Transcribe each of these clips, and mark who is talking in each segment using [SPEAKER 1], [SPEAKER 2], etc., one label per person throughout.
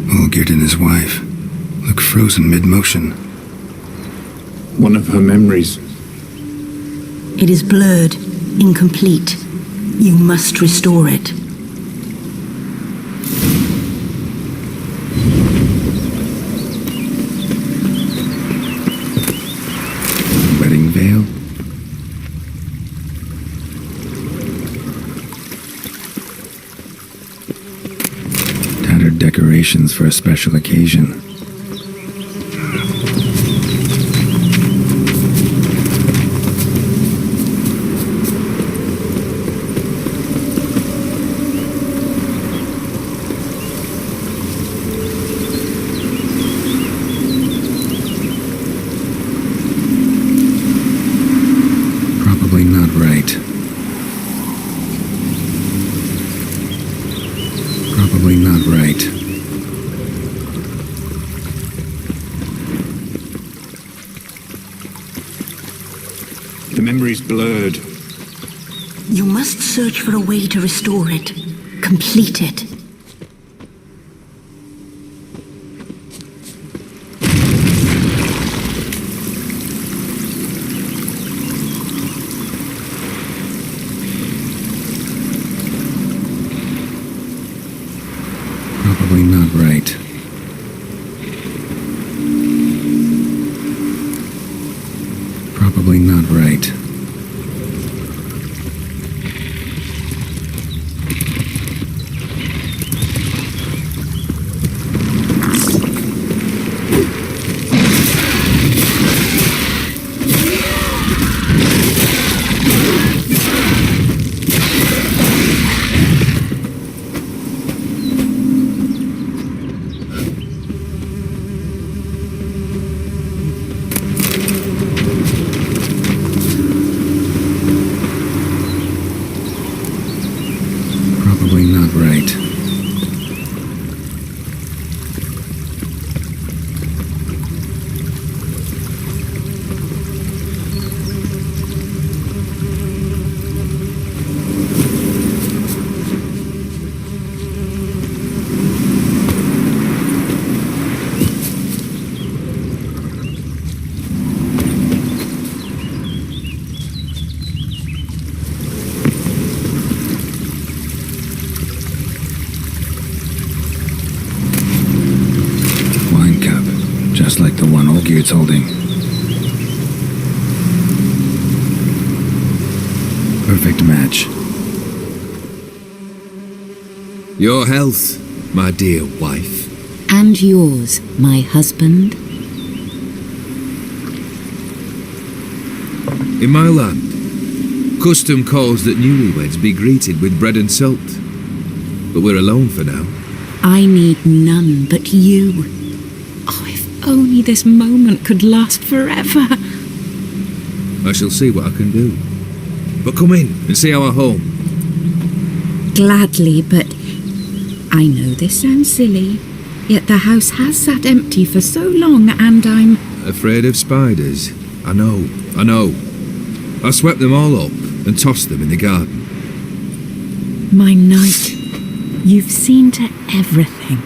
[SPEAKER 1] Olgierd and his wife look frozen mid-motion.
[SPEAKER 2] One of her memories.
[SPEAKER 3] It is blurred, incomplete. You must restore it.
[SPEAKER 1] Wedding veil? Tattered decorations for a special occasion. Probably not right. Probably not right.
[SPEAKER 2] The memory's blurred.
[SPEAKER 3] You must search for a way to restore it. Complete it.
[SPEAKER 1] Probably not right. Probably not right. Probably not right. Wine cup, just like the one Olgierd's holding. Perfect match.
[SPEAKER 4] Your health, my dear wife.
[SPEAKER 5] And yours, my husband.
[SPEAKER 4] In my land, custom calls that newlyweds be greeted with bread and salt. But we're alone for now.
[SPEAKER 5] I need none but you. Oh, if only this moment could last forever.
[SPEAKER 4] I shall see what I can do. But come in and see our home.
[SPEAKER 5] Gladly, but I know this sounds silly, yet the house has sat empty for so long and I'm...
[SPEAKER 4] Afraid of spiders? I know. I swept them all up and tossed them in the garden.
[SPEAKER 5] My knight, you've seen to everything.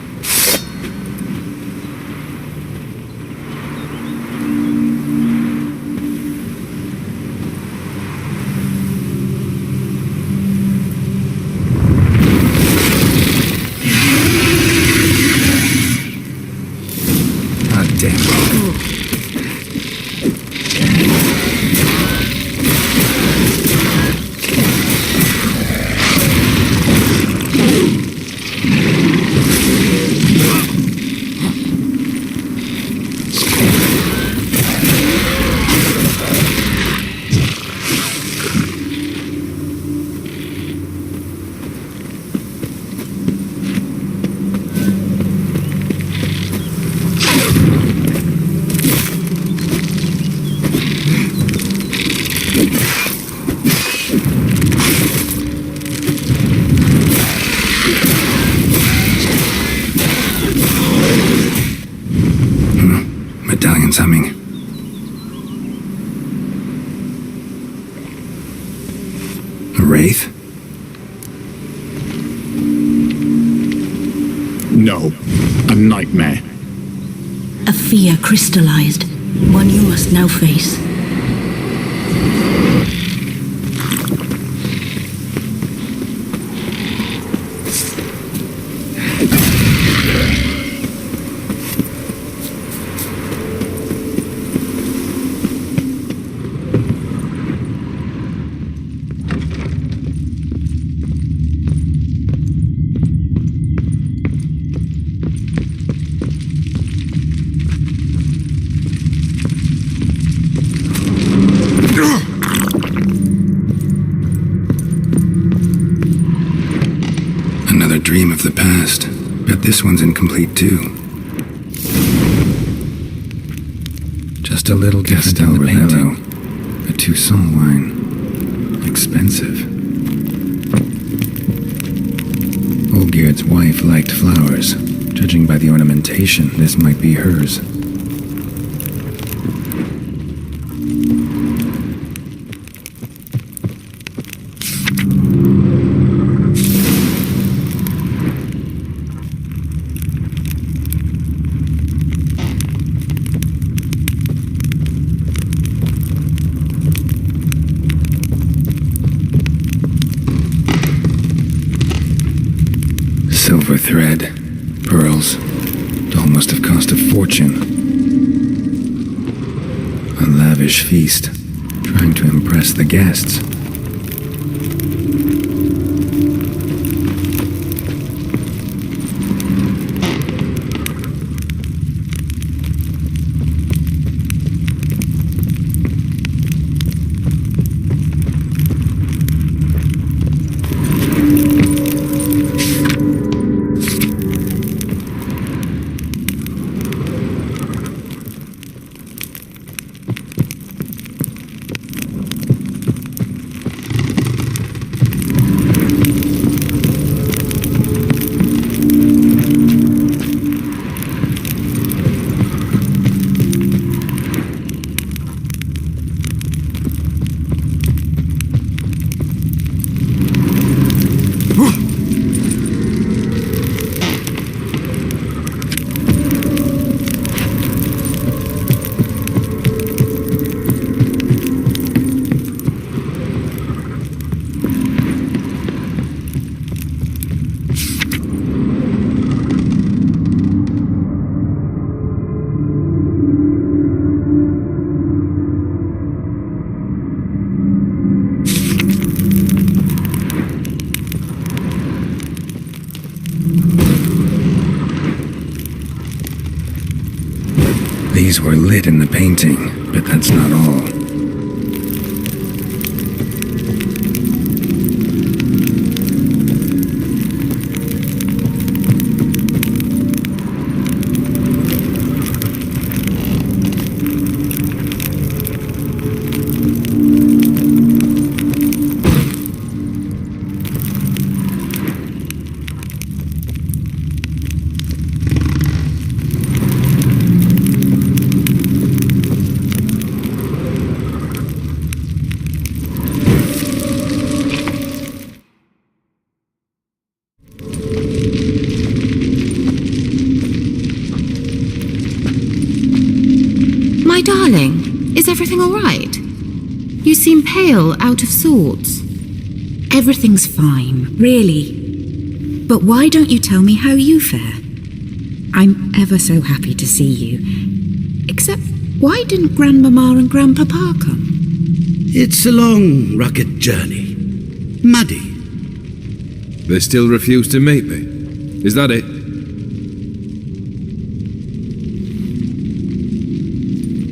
[SPEAKER 4] God damn it.
[SPEAKER 1] wraith?
[SPEAKER 2] No, a nightmare.
[SPEAKER 3] A fear crystallized, one you must now face.
[SPEAKER 1] Another dream of the past. Bet this one's incomplete too. Just a little Castel Rello. A Toussaint wine. Expensive. Olgierd's wife liked flowers. Judging by the ornamentation, this might be hers. Silver thread, pearls. Doll must have cost a fortune. A lavish feast, trying to impress the guests. These were lit in the painting, but that's not all.
[SPEAKER 6] My darling, is everything all right? You seem pale, out of sorts.
[SPEAKER 5] Everything's fine, really. But why don't you tell me how you fare? I'm ever so happy to see you. Except, why didn't Grandmama and Grandpapa come?
[SPEAKER 7] It's a long, rugged journey. Muddy.
[SPEAKER 4] They still refuse to meet me. Is that it?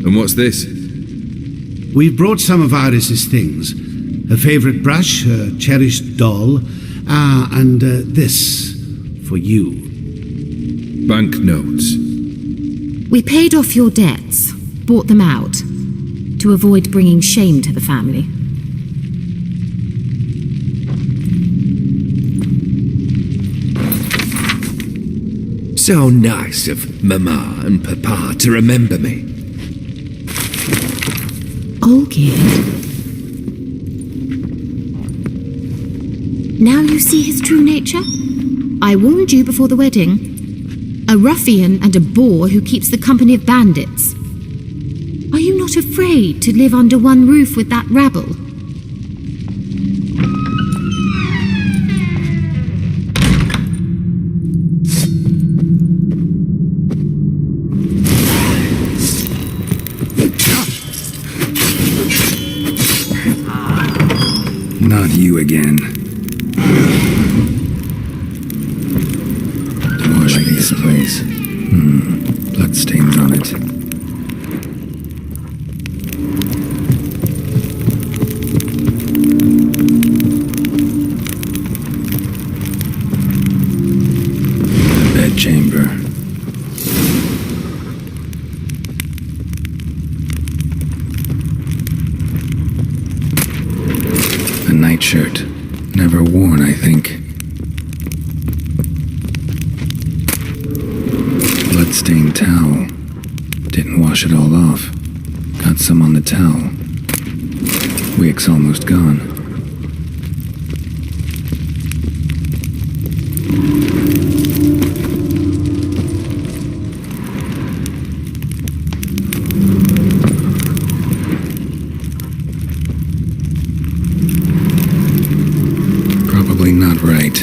[SPEAKER 4] And what's this?
[SPEAKER 7] We've brought some of Iris's things. Her favorite brush, her cherished doll, and this for you.
[SPEAKER 4] Banknotes.
[SPEAKER 6] We paid off your debts, bought them out, to avoid bringing shame to the family.
[SPEAKER 8] So nice of Mama and Papa to remember me.
[SPEAKER 6] Olgierd? Now you see his true nature? I warned you before the wedding. A ruffian and a boor who keeps the company of bandits. Are you not afraid to live under one roof with that rabble?
[SPEAKER 1] Not you again. Wash this place. Bloodstains on it. Chamber. A nightshirt. Never worn, I think. Bloodstained towel. Didn't wash it all off. Got some on the towel. Wick's almost gone. Not right.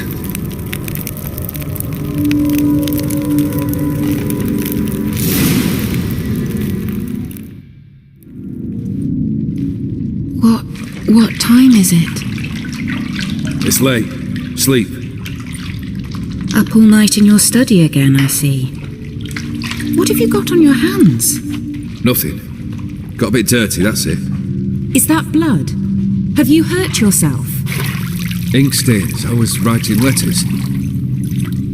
[SPEAKER 5] What time is it?
[SPEAKER 4] It's late. Sleep.
[SPEAKER 5] Up all night in your study again, I see. What have you got on your hands?
[SPEAKER 4] Nothing. Got a bit dirty, that's it.
[SPEAKER 5] Is that blood? Have you hurt yourself?
[SPEAKER 4] Ink stains. I was writing letters.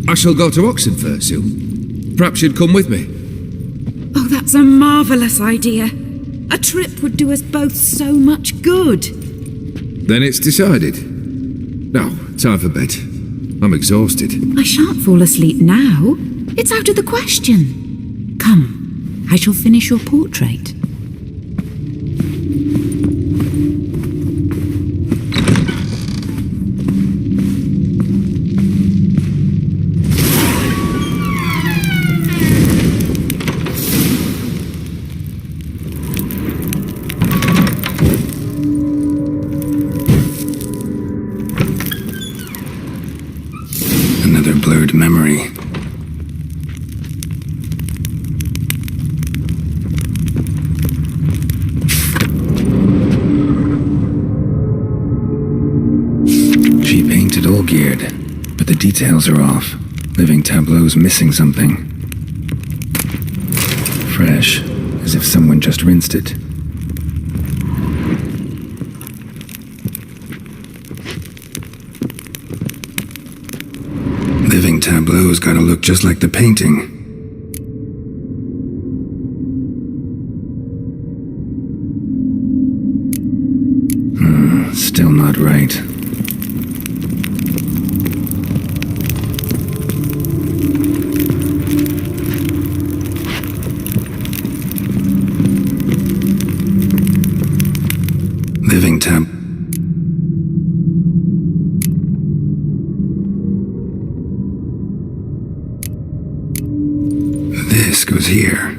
[SPEAKER 4] I shall go to Oxenfurt soon. Perhaps you'd come with me.
[SPEAKER 5] Oh, that's a marvellous idea. A trip would do us both so much good.
[SPEAKER 4] Then it's decided. Now, time for bed. I'm exhausted.
[SPEAKER 5] I shan't fall asleep now. It's out of the question. Come, I shall finish your portrait.
[SPEAKER 1] Blurred memory. She painted all geared, but the details are off. Living tableau's missing something. Fresh, as if someone just rinsed it. Living tableau's gotta look just like the painting. Still not right. Living tab... This goes here.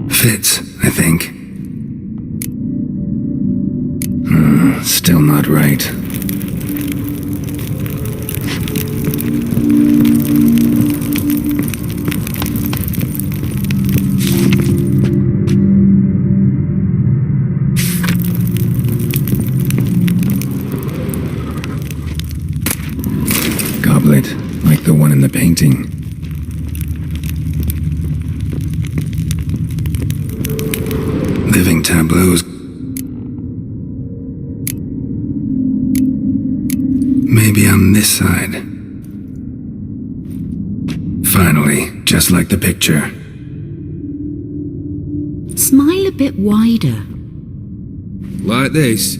[SPEAKER 1] Fits, I think. Still not right. Goblet, like the one in the painting. Living tableaus. Maybe on this side. Finally, just like the picture.
[SPEAKER 5] Smile a bit wider.
[SPEAKER 4] Like this?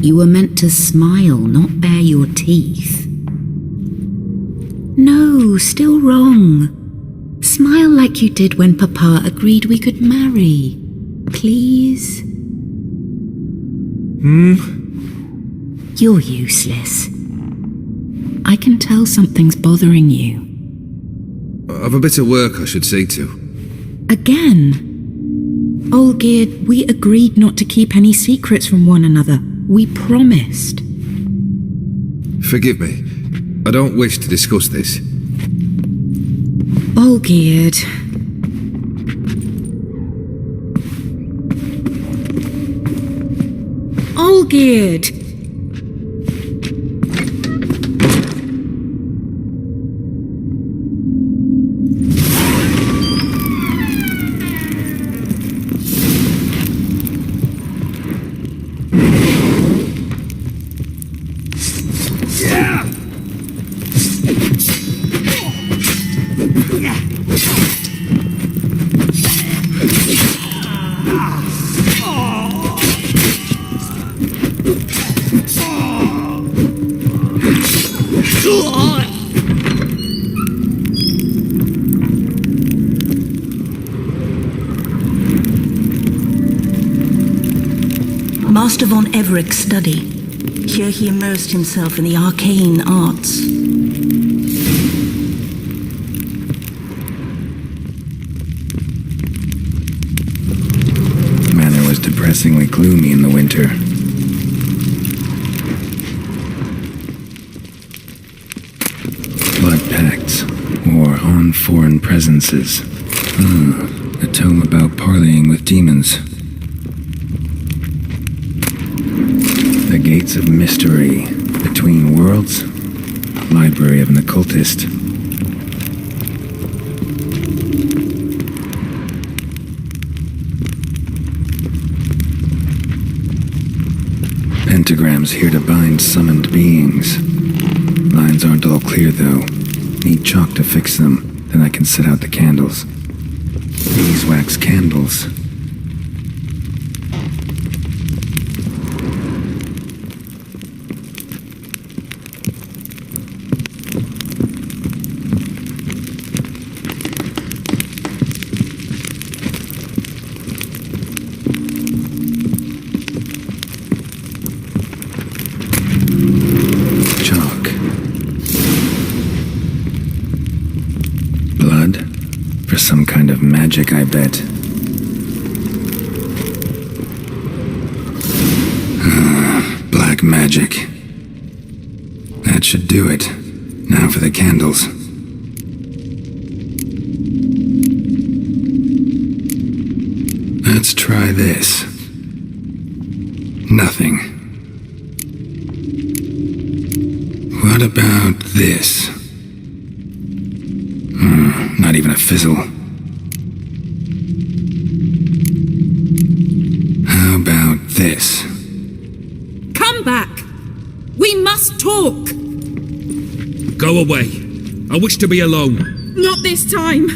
[SPEAKER 5] You were meant to smile, not bare your teeth. No, still wrong. Smile like you did when Papa agreed we could marry. Please? You're useless. I can tell something's bothering you.
[SPEAKER 4] I've a bit of work I should see to.
[SPEAKER 5] Again? Olgierd, we agreed not to keep any secrets from one another. We promised.
[SPEAKER 4] Forgive me. I don't wish to discuss this.
[SPEAKER 5] Olgierd. Olgierd!
[SPEAKER 3] Master von Everett's study. Here he immersed himself in the arcane arts.
[SPEAKER 1] The manor was depressingly gloomy in the winter. Blood pacts, or on foreign presences. A tome about parleying with demons. The Gates of Mystery, Between Worlds, Library of an Occultist. Pentagrams here to bind summoned beings. Lines aren't all clear though. Need chalk to fix them, then I can set out the candles. Beeswax candles. Some kind of magic, I bet. Black magic. That should do it. Now for the candles. Let's try this. Nothing. What about this? Not even a fizzle. How about this?
[SPEAKER 5] Come back! We must talk!
[SPEAKER 4] Go away. I wish to be alone.
[SPEAKER 5] Not this time!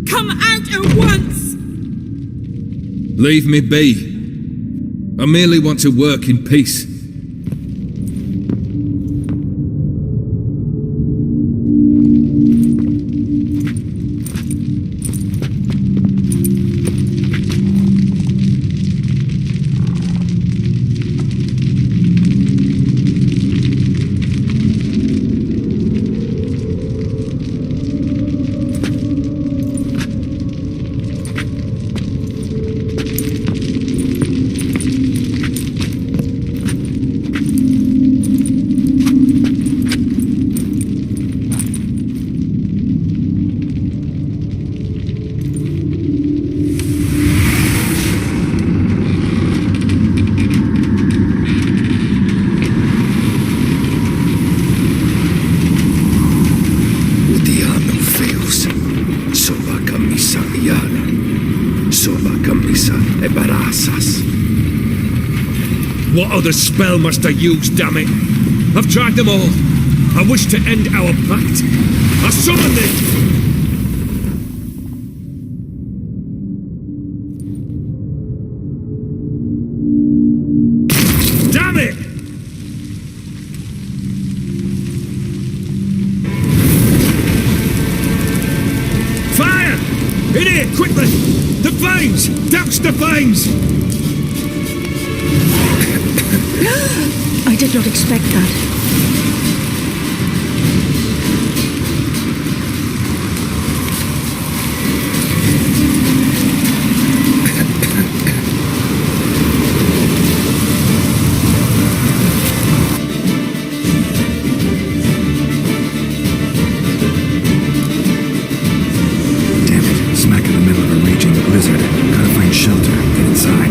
[SPEAKER 5] Come out at once!
[SPEAKER 4] Leave me be. I merely want to work in peace. What other spell must I use, damn it? I've tried them all. I wish to end our pact. I summon it! Damn it! Fire! In here, quickly! The flames! Douse the flames!
[SPEAKER 3] I did not expect that.
[SPEAKER 1] Damn it, smack in the middle of a raging blizzard. Gotta find shelter, get inside.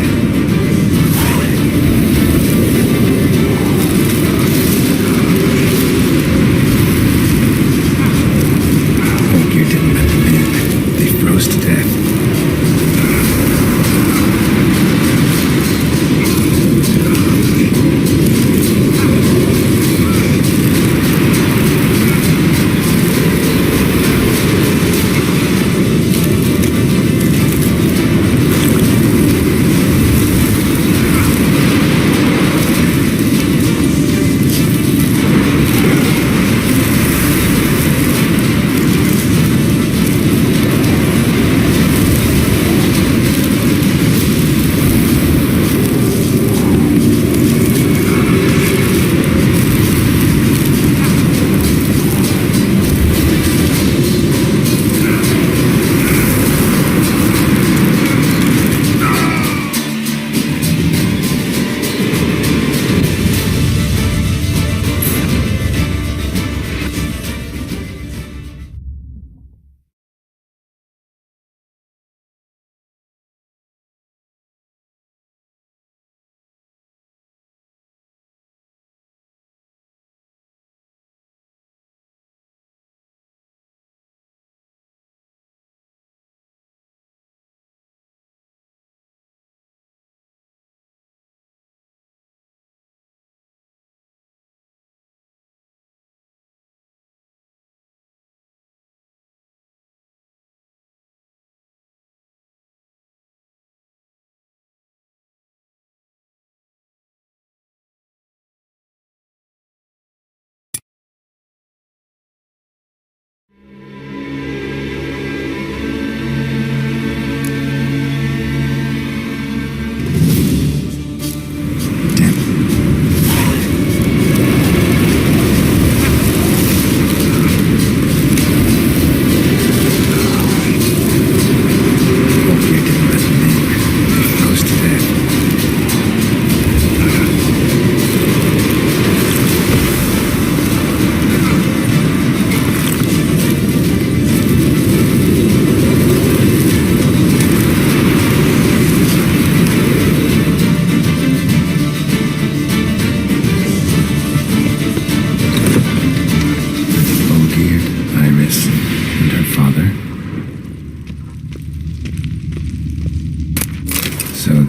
[SPEAKER 1] Gear didn't let them in. They froze to death.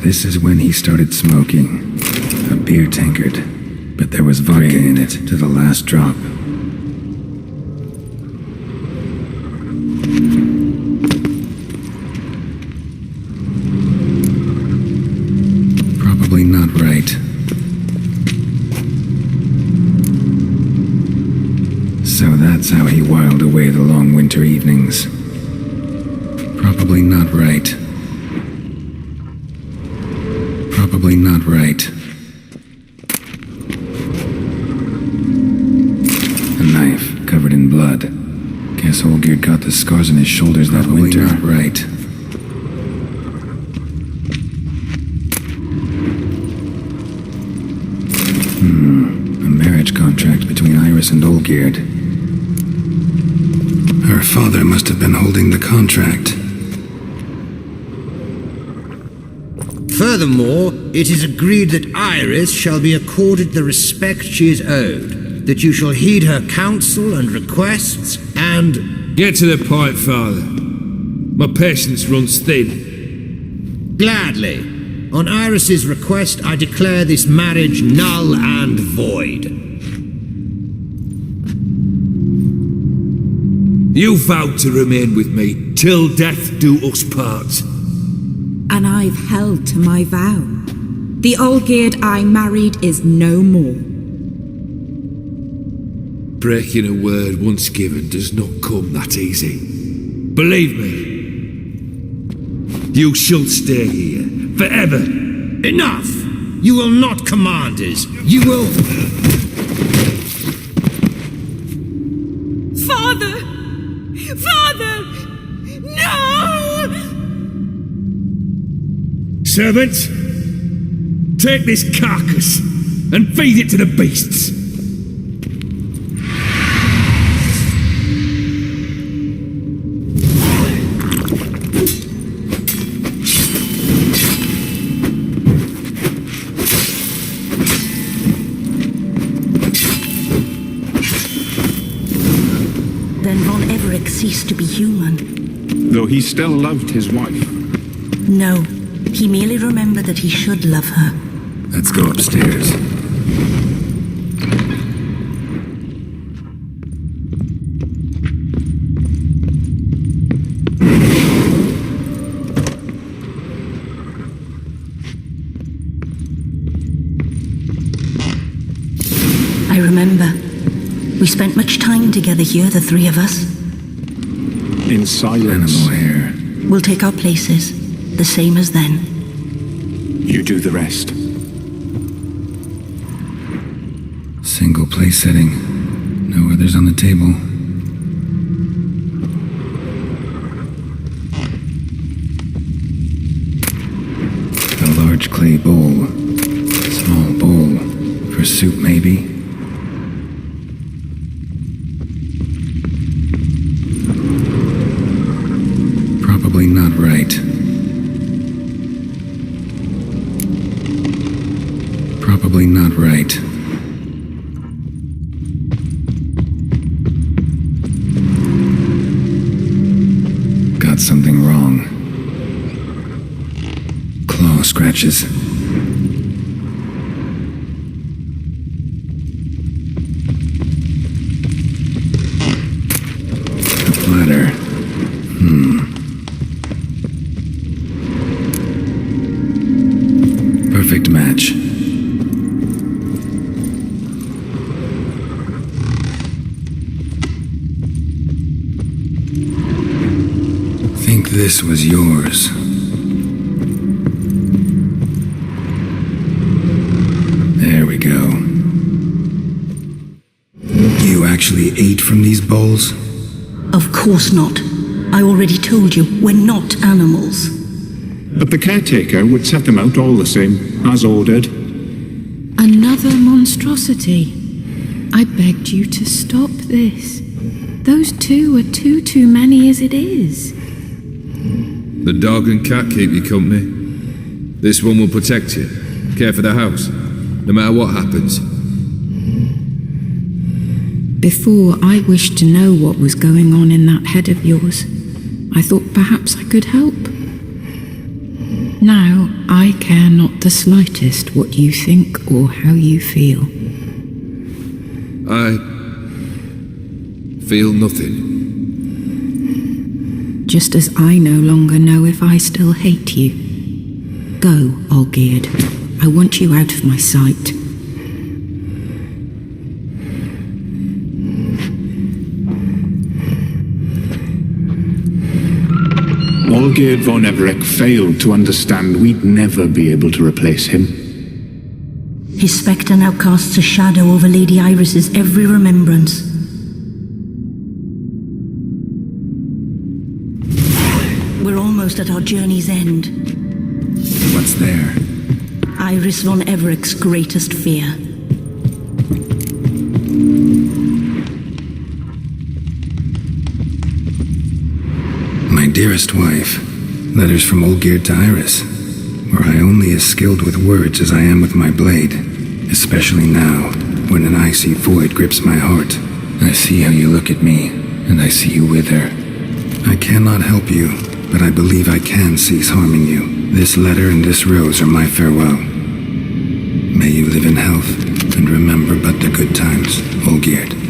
[SPEAKER 1] This is when he started smoking. A beer tankard. But there was vodka in it to the last drop. Probably not right. So that's how he whiled away the long winter evenings. Probably not right. Probably not right. A knife covered in blood. Guess Olgierd got the scars on his shoulders that winter. Not right. A marriage contract between Iris and Olgierd. Her father must have been holding the contract.
[SPEAKER 9] Furthermore, it is agreed that Iris shall be accorded the respect she is owed, that you shall heed her counsel and requests, and...
[SPEAKER 4] Get to the point, Father. My patience runs thin.
[SPEAKER 9] Gladly. On Iris's request, I declare this marriage null and void.
[SPEAKER 4] You vowed to remain with me till death do us part.
[SPEAKER 5] And I've held to my vow. The Olgierd I married is no more.
[SPEAKER 4] Breaking a word once given does not come that easy. Believe me, You shall stay here, forever.
[SPEAKER 9] Enough! You will not command us. You will...
[SPEAKER 3] Father! Father! No!
[SPEAKER 4] Servants, take this carcass and feed it to the beasts.
[SPEAKER 3] Then Von Everett ceased to be human.
[SPEAKER 2] Though he still loved his wife.
[SPEAKER 3] No, he merely remembered that he should love her.
[SPEAKER 1] Let's go upstairs.
[SPEAKER 3] I remember. We spent much time together here, the three of us.
[SPEAKER 2] In silence.
[SPEAKER 1] Animal hair.
[SPEAKER 3] We'll take our places, the same as then.
[SPEAKER 2] You do the rest.
[SPEAKER 1] Single place setting. No others on the table. A large clay bowl. Small bowl. For soup, maybe? Probably not right. Probably not right. Got something wrong. Claw scratches. A platter. Perfect match. Think this was yours. There we go. You actually ate from these bowls?
[SPEAKER 3] Of course not. I already told you, we're not animals.
[SPEAKER 2] But the caretaker would set them out all the same, as ordered.
[SPEAKER 5] Another monstrosity. I begged you to stop this. Those two are too many as it is.
[SPEAKER 8] The dog and cat keep you company. This one will protect you, care for the house, no matter what happens.
[SPEAKER 5] Before, I wished to know what was going on in that head of yours. I thought perhaps I could help. Now, I care not the slightest what you think or how you feel.
[SPEAKER 8] I feel nothing.
[SPEAKER 5] Just as I no longer know if I still hate you. Go, Olgierd. I want you out of my sight.
[SPEAKER 2] Olgierd von Everett failed to understand we'd never be able to replace him.
[SPEAKER 3] His spectre now casts a shadow over Lady Iris's every remembrance. We're almost at our journey's end.
[SPEAKER 1] What's there?
[SPEAKER 3] Iris von Everett's greatest fear.
[SPEAKER 1] My dearest wife, letters from Olgierd to Iris, were I only as skilled with words as I am with my blade, especially now, when an icy void grips my heart. I see how you look at me, and I see you wither. I cannot help you, but I believe I can cease harming you. This letter and this rose are my farewell. May you live in health, and remember but the good times, Olgierd.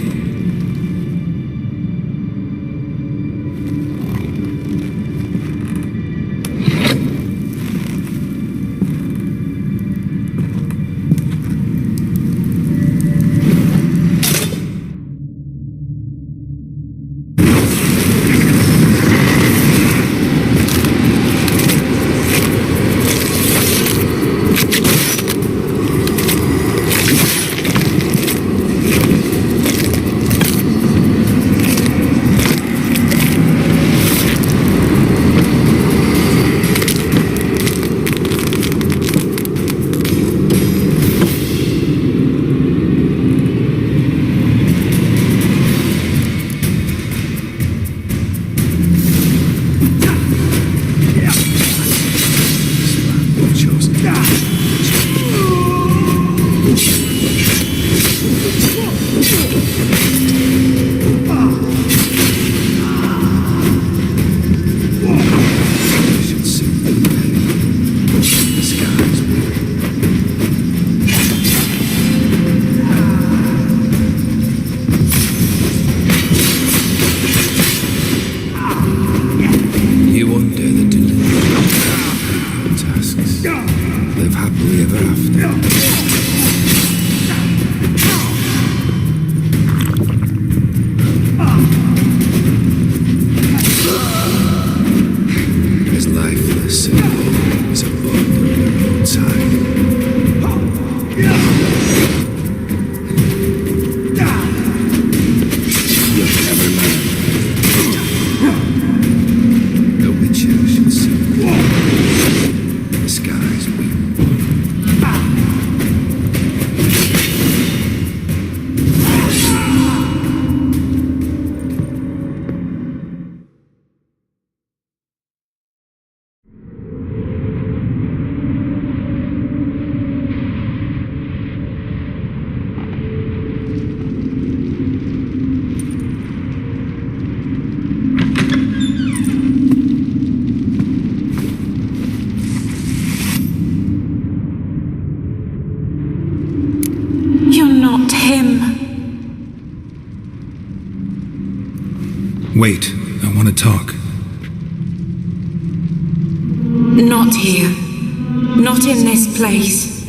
[SPEAKER 1] Wait, I want to talk.
[SPEAKER 5] Not here. Not in this place.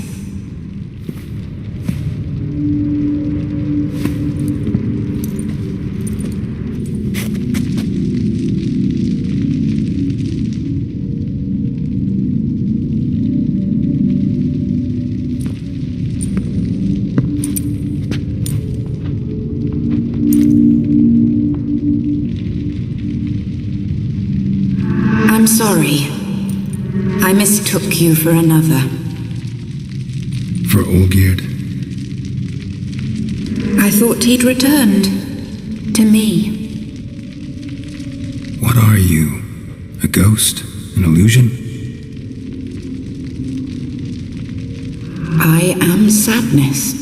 [SPEAKER 5] I'm sorry. I mistook you for another.
[SPEAKER 1] For Olgierd?
[SPEAKER 5] I thought he'd returned. To me.
[SPEAKER 1] What are you? A ghost? An illusion?
[SPEAKER 5] I am sadness.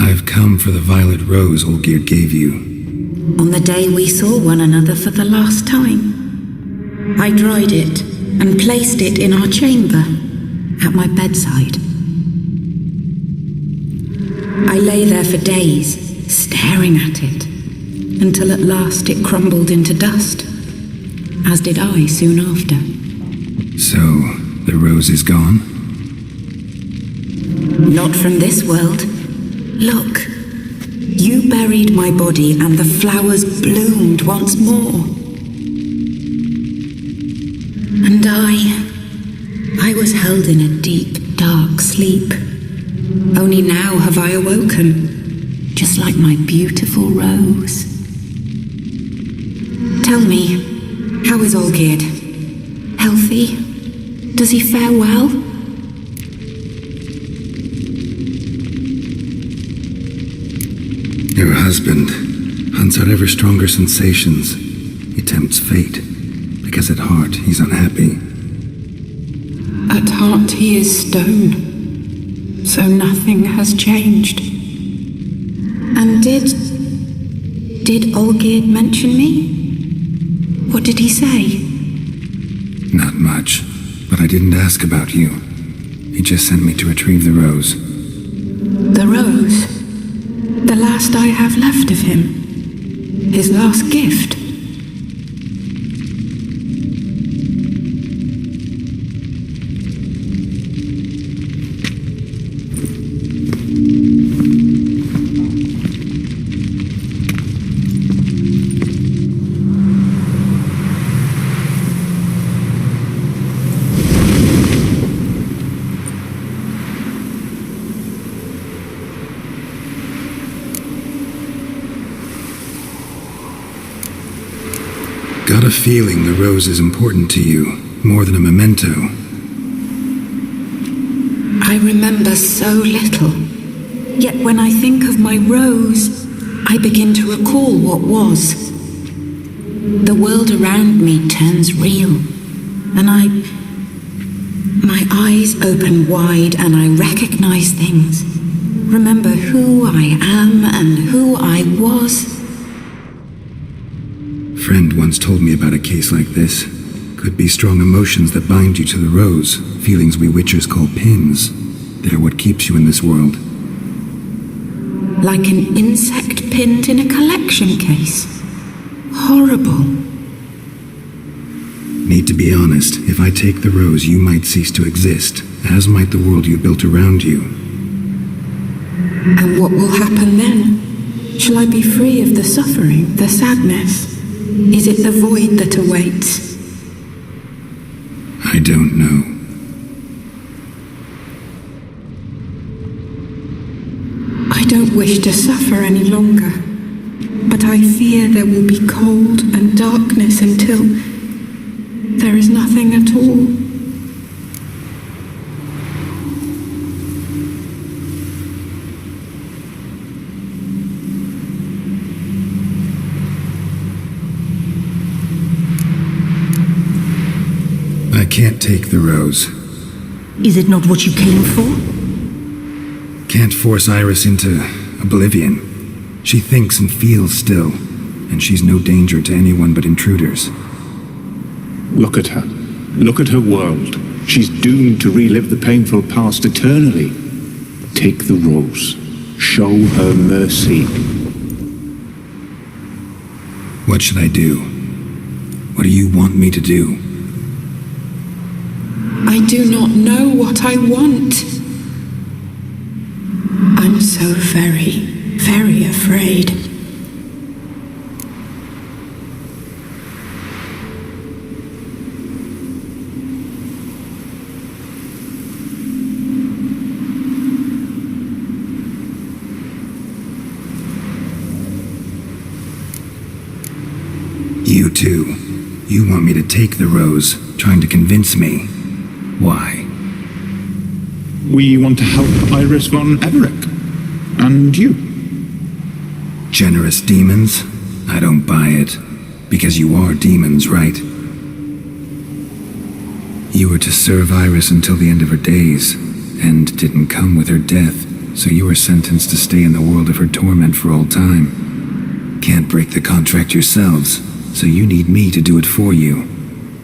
[SPEAKER 1] I've come for the violet rose Olgierd gave you.
[SPEAKER 5] On the day we saw one another for the last time, I dried it and placed it in our chamber, at my bedside. I lay there for days, staring at it, until at last it crumbled into dust, as did I soon after.
[SPEAKER 1] So, the rose is gone?
[SPEAKER 5] Not from this world. Look. You buried my body and the flowers bloomed once more. And I was held in a deep, dark sleep. Only now have I awoken, just like my beautiful rose. Tell me, how is Olgierd? Healthy? Does he fare well?
[SPEAKER 1] Your husband hunts out ever stronger sensations. He tempts fate, because at heart he's unhappy.
[SPEAKER 5] At heart he is stone, so nothing has changed. And did Olgierd mention me? What did he say?
[SPEAKER 1] Not much, but I didn't ask about you. He just sent me to retrieve the rose.
[SPEAKER 5] The rose? The last I have left of him. His last gift.
[SPEAKER 1] Got a feeling the rose is important to you, more than a memento.
[SPEAKER 5] I remember so little. Yet when I think of my rose, I begin to recall what was. The world around me turns real, and my eyes open wide and I recognize things. Remember who I am and who I was.
[SPEAKER 1] Friend once told me about a case like this. Could be strong emotions that bind you to the rose, feelings we Witchers call pins. They're what keeps you in this world.
[SPEAKER 5] Like an insect pinned in a collection case. Horrible.
[SPEAKER 1] Need to be honest, if I take the rose, you might cease to exist, as might the world you built around you.
[SPEAKER 5] And what will happen then? Shall I be free of the suffering, the sadness? Is it the void that awaits?
[SPEAKER 1] I don't know.
[SPEAKER 5] I don't wish to suffer any longer, but I fear there will be cold and darkness until there is nothing at all.
[SPEAKER 1] I can't take the rose.
[SPEAKER 3] Is it not what you came for?
[SPEAKER 1] Can't force Iris into oblivion. She thinks and feels still, and she's no danger to anyone but intruders.
[SPEAKER 2] Look at her. Look at her world. She's doomed to relive the painful past eternally. Take the rose. Show her mercy.
[SPEAKER 1] What should I do? What do you want me to do?
[SPEAKER 10] I do not know what I want. I'm so very, very afraid.
[SPEAKER 1] You too. You want me to take the rose, trying to convince me. Why?
[SPEAKER 2] We want to help Iris von Everick. And you.
[SPEAKER 1] Generous demons? I don't buy it. Because you are demons, right? You were to serve Iris until the end of her days, and didn't come with her death, so you were sentenced to stay in the world of her torment for all time. Can't break the contract yourselves, so you need me to do it for you.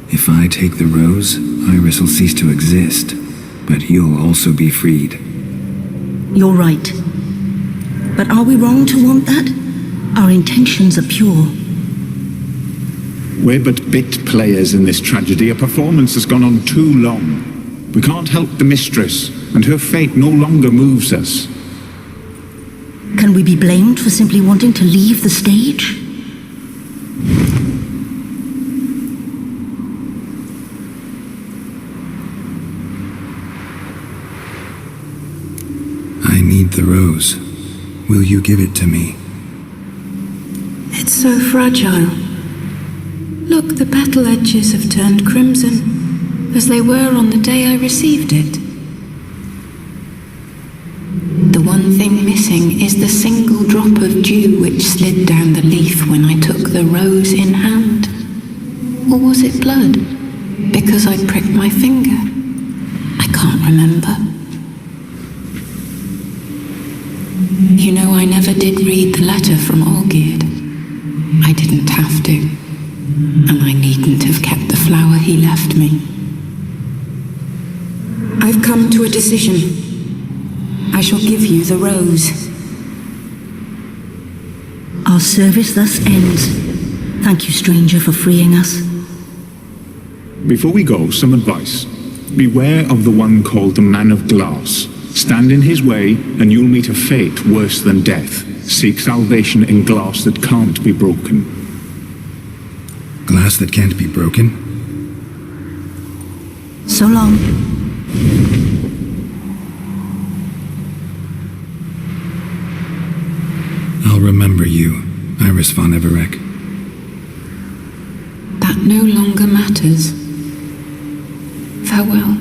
[SPEAKER 1] If I take the rose, Iris will cease to exist, but you'll also be freed.
[SPEAKER 3] You're right. But are we wrong to want that? Our intentions are pure.
[SPEAKER 2] We're but bit players in this tragedy. A performance has gone on too long. We can't help the mistress, and her fate no longer moves us.
[SPEAKER 3] Can we be blamed for simply wanting to leave the stage?
[SPEAKER 1] I need the rose. Will you give it to me?
[SPEAKER 10] It's so fragile. Look, the petal edges have turned crimson, as they were on the day I received it. The one thing missing is the single drop of dew which slid down the leaf when I took the rose in hand. Or was it blood? Because I pricked my finger. I can't remember. You know, I never did read the letter from Olgierd. I didn't have to. And I needn't have kept the flower he left me. I've come to a decision. I shall give you the rose.
[SPEAKER 3] Our service thus ends. Thank you, stranger, for freeing us.
[SPEAKER 2] Before we go, some advice. Beware of the one called the Man of Glass. Stand in his way, and you'll meet a fate worse than death. Seek salvation in glass that can't be broken.
[SPEAKER 1] Glass that can't be broken?
[SPEAKER 3] So long.
[SPEAKER 1] I'll remember you, Iris von Everick.
[SPEAKER 10] That no longer matters. Farewell.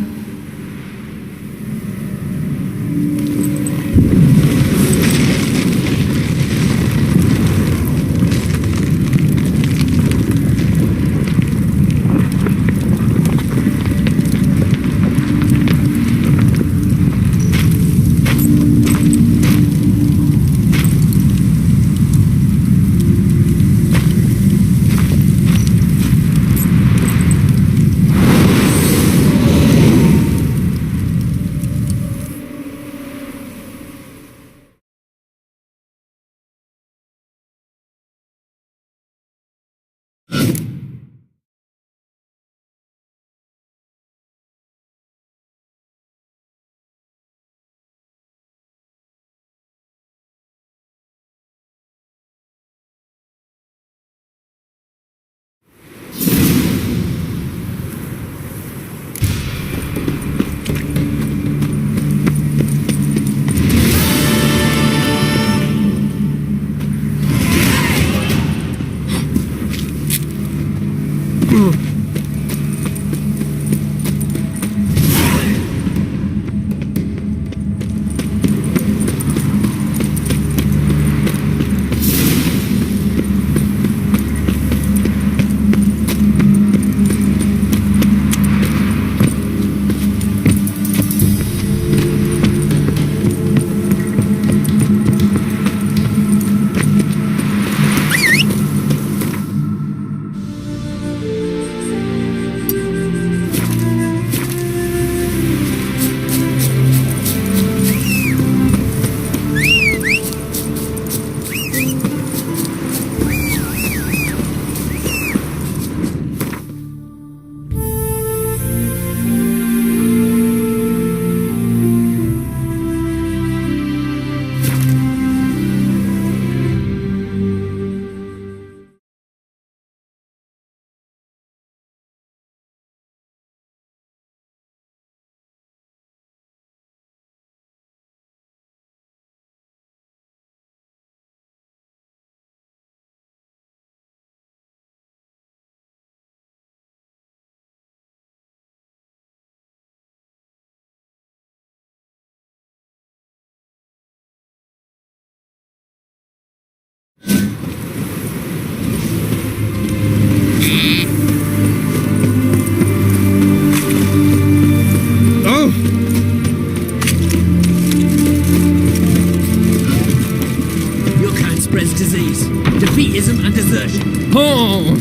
[SPEAKER 11] spreads disease, defeatism and desertion.
[SPEAKER 4] Oh!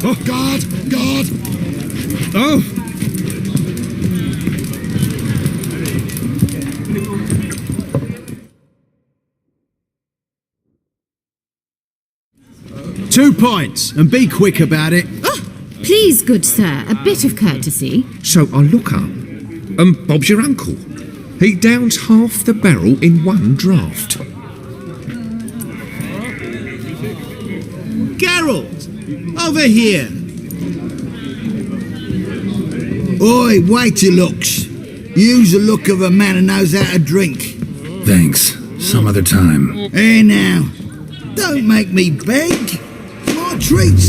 [SPEAKER 7] Oh, God! God!
[SPEAKER 4] Oh!
[SPEAKER 7] Two points, and be quick about it.
[SPEAKER 6] Please, good sir, a bit of courtesy.
[SPEAKER 8] So I look up, and Bob's your uncle. He downs half the barrel in one draught.
[SPEAKER 7] Geralt! Over here!
[SPEAKER 9] Oi, wait your looks. Use the look of a man who knows how to drink.
[SPEAKER 1] Thanks. Some other time.
[SPEAKER 9] Hey now, don't make me beg. It's my treat.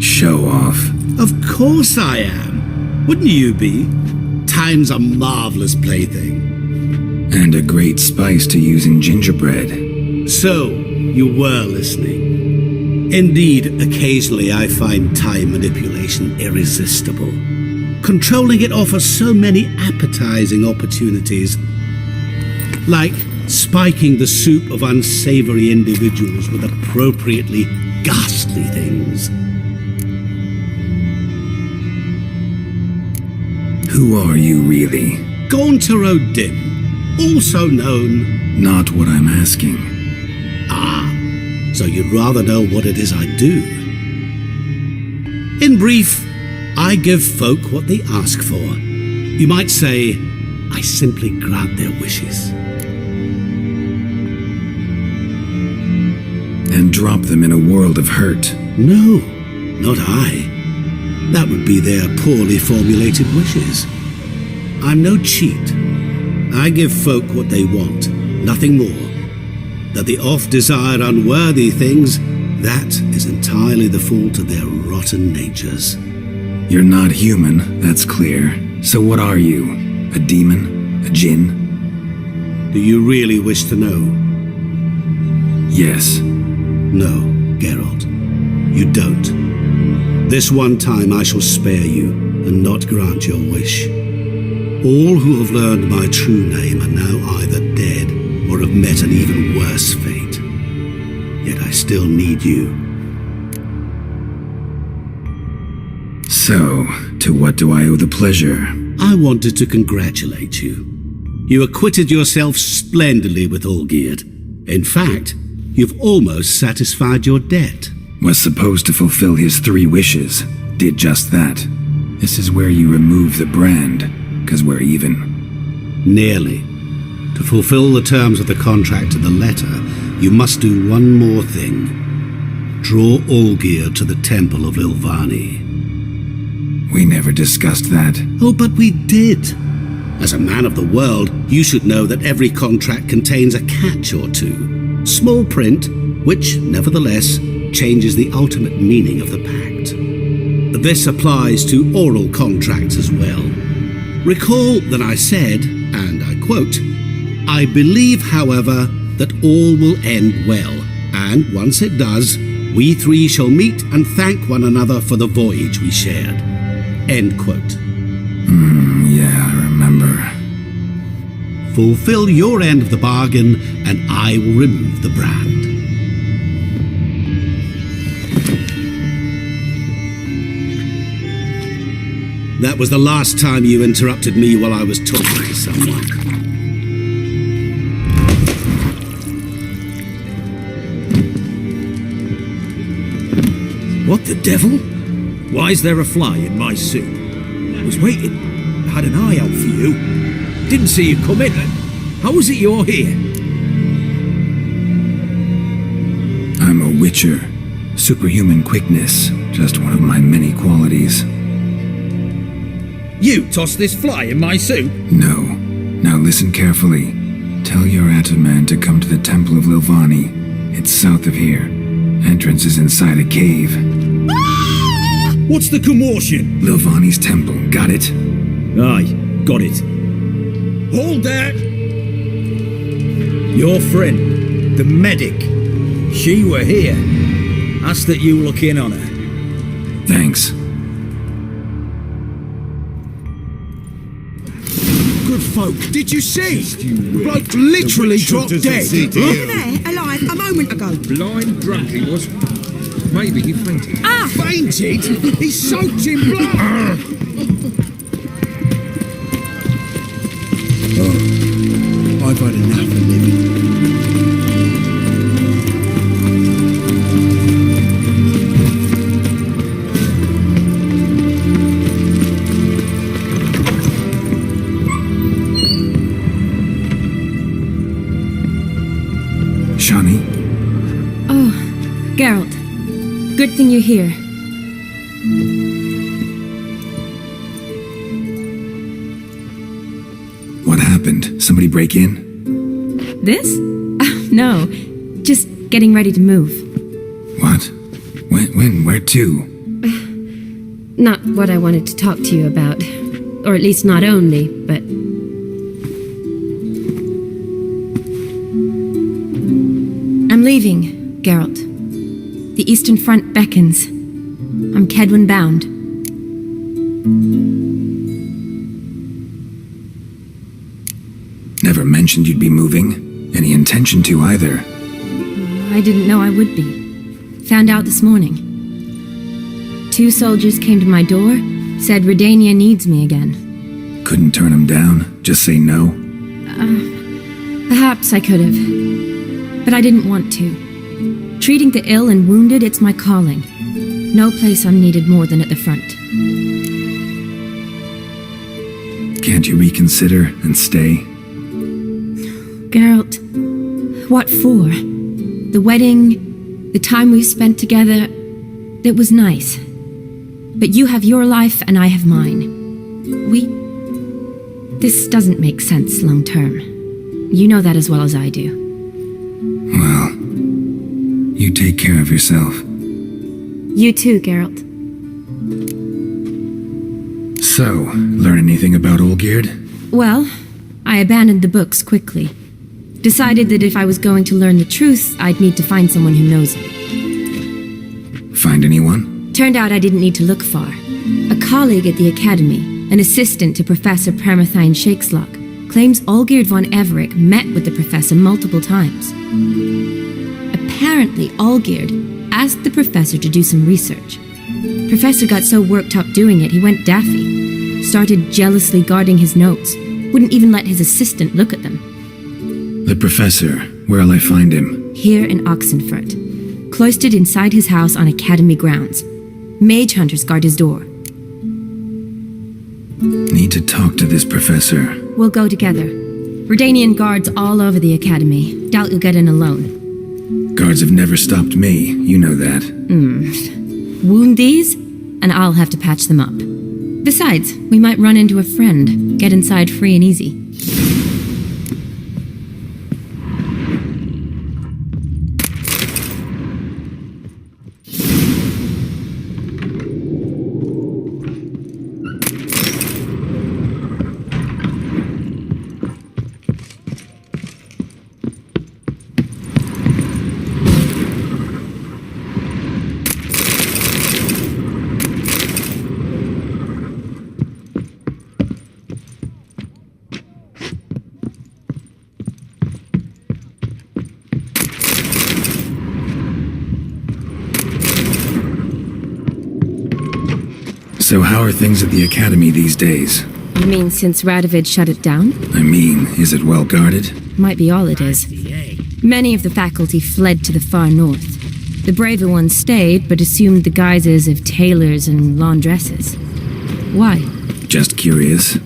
[SPEAKER 1] Show off.
[SPEAKER 7] Of course I am. Wouldn't you be? Time's a marvelous plaything.
[SPEAKER 1] And a great spice to use in gingerbread.
[SPEAKER 7] So, you were listening. Indeed, occasionally I find time manipulation irresistible. Controlling it offers so many appetizing opportunities. Like spiking the soup of unsavory individuals with appropriately ghastly things.
[SPEAKER 1] Who are you really?
[SPEAKER 7] Gauntero Dim, also known...
[SPEAKER 1] Not what I'm asking.
[SPEAKER 7] Ah, so you'd rather know what it is I do. In brief, I give folk what they ask for. You might say, I simply grant their wishes.
[SPEAKER 1] And drop them in a world of hurt.
[SPEAKER 7] No, not I. That would be their poorly formulated wishes. I'm no cheat. I give folk what they want, nothing more. That the oft desire unworthy things, that is entirely the fault of their rotten natures.
[SPEAKER 1] You're not human, that's clear. So what are you? A demon? A djinn?
[SPEAKER 7] Do you really wish to know?
[SPEAKER 1] Yes.
[SPEAKER 7] No, Geralt. You don't. This one time I shall spare you, and not grant your wish. All who have learned my true name are now either dead, or have met an even worse fate. Yet I still need you.
[SPEAKER 1] So, to what do I owe the pleasure?
[SPEAKER 7] I wanted to congratulate you. You acquitted yourself splendidly with Olgierd. In fact, you've almost satisfied your debt.
[SPEAKER 1] Was supposed to fulfill his 3 wishes. Did just that. This is where you remove the brand, 'cause we're even.
[SPEAKER 7] Nearly. To fulfill the terms of the contract to the letter, you must do one more thing. Draw Olgierd to the Temple of Ilvani.
[SPEAKER 1] We never discussed that.
[SPEAKER 7] Oh, but we did. As a man of the world, you should know that every contract contains a catch or two. Small print, which, nevertheless, changes the ultimate meaning of the pact. This applies to oral contracts as well. Recall that I said, and I quote, I believe, however, that all will end well, and once it does, we 3 shall meet and thank one another for the voyage we shared. End quote.
[SPEAKER 1] Yeah, I remember.
[SPEAKER 7] Fulfill your end of the bargain, and I will remove the brand. That was the last time you interrupted me while I was talking to someone.
[SPEAKER 11] What the devil? Why is there a fly in my soup? I was waiting. I had an eye out for you. Didn't see you come in. How is it you're here?
[SPEAKER 1] I'm a Witcher. Superhuman quickness. Just one of my many qualities.
[SPEAKER 11] You tossed this fly in my soup?
[SPEAKER 1] No. Now listen carefully. Tell your Ataman to come to the Temple of Ilvani. It's south of here. Entrance is inside a cave.
[SPEAKER 11] What's the commotion?
[SPEAKER 1] Lilvani's temple, got it?
[SPEAKER 11] Aye, got it. Hold that! Your friend, the medic, she were here. Asked that you look in on her.
[SPEAKER 1] Thanks.
[SPEAKER 11] Good folk, did you see? Bloke literally dropped dead.
[SPEAKER 12] There, alive, a moment ago.
[SPEAKER 8] Blind drunk he was. Maybe he fainted.
[SPEAKER 12] Ah!
[SPEAKER 11] Fainted? He's soaked in blood!
[SPEAKER 9] I've had enough of living.
[SPEAKER 1] Shani?
[SPEAKER 13] Oh, Geralt. Good thing you're here.
[SPEAKER 1] What happened? Somebody break in?
[SPEAKER 13] This? No. Just getting ready to move.
[SPEAKER 1] What? When? Where to?
[SPEAKER 13] Not what I wanted to talk to you about. Or at least not only, but... I'm leaving, Geralt. The Eastern Front beckons. I'm Kedwin bound.
[SPEAKER 1] Never mentioned you'd be moving. Any intention to either.
[SPEAKER 13] I didn't know I would be. Found out this morning. 2 soldiers came to my door, said Redania needs me again.
[SPEAKER 1] Couldn't turn him down? Just say no?
[SPEAKER 13] Perhaps I could have. But I didn't want to. Treating the ill and wounded, it's my calling. No place I'm needed more than at the front.
[SPEAKER 1] Can't you reconsider and stay?
[SPEAKER 13] Geralt, what for? The wedding, the time we've spent together, it was nice. But you have your life and I have mine. This doesn't make sense long term. You know that as well as I do.
[SPEAKER 1] Well, you take care of yourself.
[SPEAKER 13] You too, Geralt.
[SPEAKER 1] So, learn anything about Olgierd?
[SPEAKER 13] Well, I abandoned the books quickly. Decided that if I was going to learn the truth, I'd need to find someone who knows it.
[SPEAKER 1] Find anyone?
[SPEAKER 13] Turned out I didn't need to look far. A colleague at the Academy, an assistant to Professor Permathine Shakeslock, claims Olgierd von Everec met with the professor multiple times. Apparently, Olgierd asked the professor to do some research. Professor got so worked up doing it, he went daffy. Started jealously guarding his notes. Wouldn't even let his assistant look at them.
[SPEAKER 1] The professor, where'll I find him?
[SPEAKER 13] Here in Oxenfurt. Cloistered inside his house on Academy grounds. Mage hunters guard his door.
[SPEAKER 1] Need to talk to this professor.
[SPEAKER 13] We'll go together. Redanian guards all over the Academy. Doubt you'll get in alone.
[SPEAKER 1] Guards have never stopped me, you know that.
[SPEAKER 13] Wound these, and I'll have to patch them up. Besides, we might run into a friend. Get inside free and easy.
[SPEAKER 1] So how are things at the Academy these days?
[SPEAKER 13] You mean since Radovid shut it down?
[SPEAKER 1] I mean, is it well guarded?
[SPEAKER 13] Might be all it is. Many of the faculty fled to the far north. The braver ones stayed, but assumed the guises of tailors and laundresses. Why?
[SPEAKER 1] Just curious.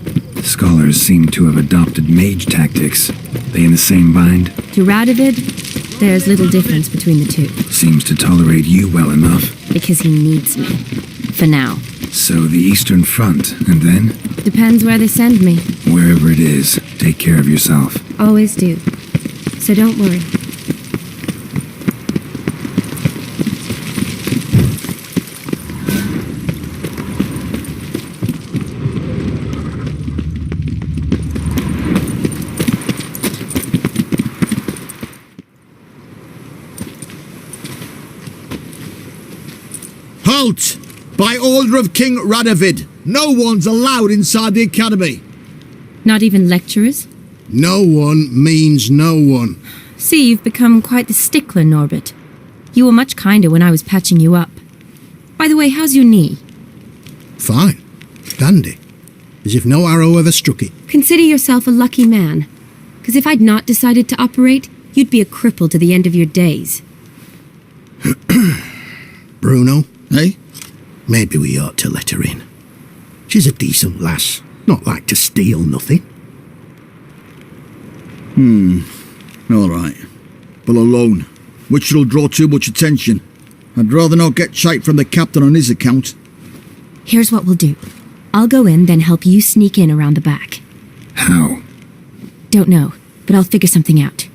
[SPEAKER 1] Scholars seem to have adopted mage tactics. They in the same bind?
[SPEAKER 13] To Radovid, there's little difference between the two.
[SPEAKER 1] Seems to tolerate you well enough.
[SPEAKER 13] Because he needs me. For now.
[SPEAKER 1] So the Eastern Front, and then?
[SPEAKER 13] Depends where they send me.
[SPEAKER 1] Wherever it is, take care of yourself.
[SPEAKER 13] Always do. So don't worry.
[SPEAKER 14] Out! By order of King Radovid, no one's allowed inside the academy.
[SPEAKER 13] Not even lecturers?
[SPEAKER 14] No one means no one.
[SPEAKER 13] See, you've become quite the stickler, Norbert. You were much kinder when I was patching you up. By the way, how's your knee?
[SPEAKER 14] Fine. Dandy. As if no arrow ever struck it.
[SPEAKER 13] Consider yourself a lucky man. Because if I'd not decided to operate, you'd be a cripple to the end of your days.
[SPEAKER 14] Bruno, eh? Maybe we ought to let her in. She's a decent lass. Not like to steal nothing.
[SPEAKER 11] All right. But alone. Witcher'll draw too much attention. I'd rather not get shite from the captain on his account.
[SPEAKER 13] Here's what we'll do. I'll go in, then help you sneak in around the back.
[SPEAKER 1] How?
[SPEAKER 13] Don't know, but I'll figure something out.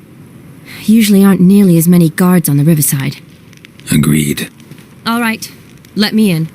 [SPEAKER 13] Usually aren't nearly as many guards on the riverside.
[SPEAKER 1] Agreed.
[SPEAKER 13] All right. Let me in.